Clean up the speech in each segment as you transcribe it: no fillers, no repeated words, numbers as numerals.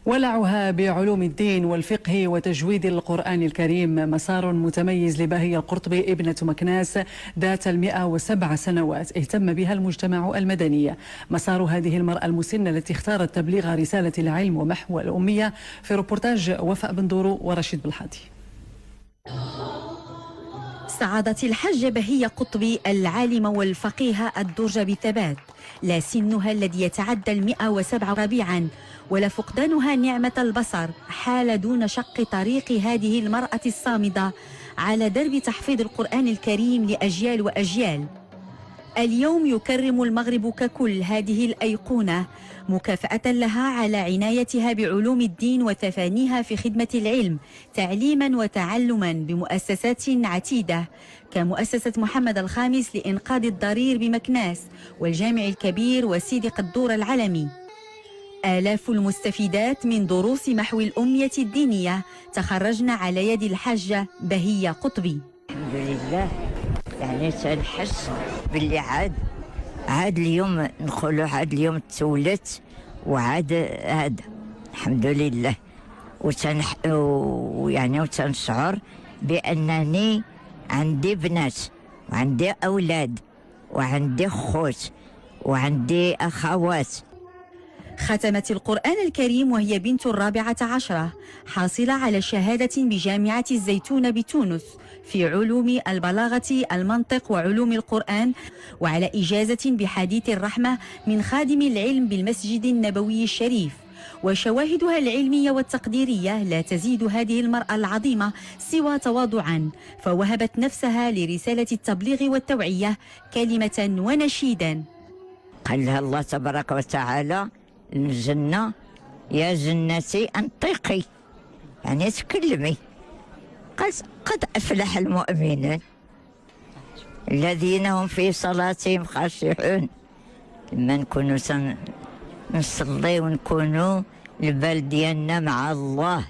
ولعها بعلوم الدين والفقه وتجويد القرآن الكريم مسار متميز لباهية القرطبي ابنة مكناس ذات 107 سنوات اهتم بها المجتمع المدني. مسار هذه المرأة المسنة التي اختارت تبليغ رسالة العلم ومحو الأمية، في روبورتاج وفاء بندورو ورشيد بالحادي. سعادة الحجة بهية قطبي العالمة والفقيهة الدرج بالثبات، لا سنها الذي يتعدى 107 ربيعا ولا فقدانها نعمة البصر حال دون شق طريق هذه المرأة الصامدة على درب تحفيظ القرآن الكريم لأجيال وأجيال. اليوم يكرم المغرب ككل هذه الأيقونة مكافأة لها على عنايتها بعلوم الدين وتفانيها في خدمة العلم تعليما وتعلما بمؤسسات عتيدة كمؤسسة محمد الخامس لإنقاذ الضرير بمكناس والجامع الكبير وسيدي قدور العلمي. آلاف المستفيدات من دروس محو الأمية الدينية تخرجن على يد الحاجة بهية قطبي. الحمد لله، يعني تنحس باللي عاد اليوم نقولوا عاد اليوم تولت وعاد هذا الحمد لله، وتنشعر بأنني عندي بنات وعندي أولاد وعندي خوت وعندي أخوات. ختمت القرآن الكريم وهي بنت 14 حاصلة على شهادة بجامعة الزيتون بتونس في علوم البلاغة المنطق وعلوم القرآن، وعلى إجازة بحديث الرحمة من خادم العلم بالمسجد النبوي الشريف. وشواهدها العلمية والتقديرية لا تزيد هذه المرأة العظيمة سوى تواضعا، فوهبت نفسها لرسالة التبليغ والتوعية كلمة ونشيدا. قال لها الله تبارك وتعالى الجنة يا جنتي انطقي، يعني تكلمي. قد أفلح المؤمنون الذين هم في صلاتهم خاشعون. لما نكونوا نصلي ونكونوا البال ديالنا مع الله.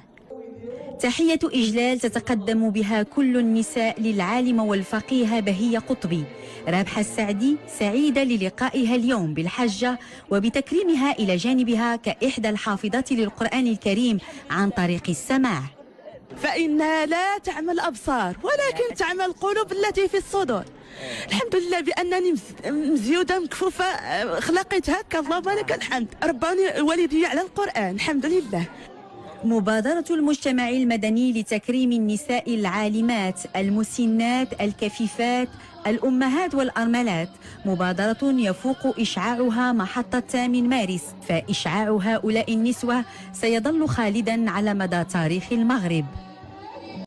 تحية إجلال تتقدم بها كل النساء للعالمة والفقيهة بهية قطبي. رابحة السعدي سعيدة للقائها اليوم بالحجة وبتكريمها إلى جانبها كإحدى الحافظات للقرآن الكريم عن طريق السماع. فإنها لا تعمى الأبصار ولكن تعمى القلوب التي في الصدور. الحمد لله بأنني مزيودة مكفوفة، خلقت هكا، اللهم لك الحمد، رباني والدي على القرآن الحمد لله. مبادرة المجتمع المدني لتكريم النساء العالمات المسنات الكفيفات الأمهات والأرملات مبادرة يفوق إشعاعها محطة 8 مارس، فإشعاع هؤلاء النسوة سيظل خالدا على مدى تاريخ المغرب.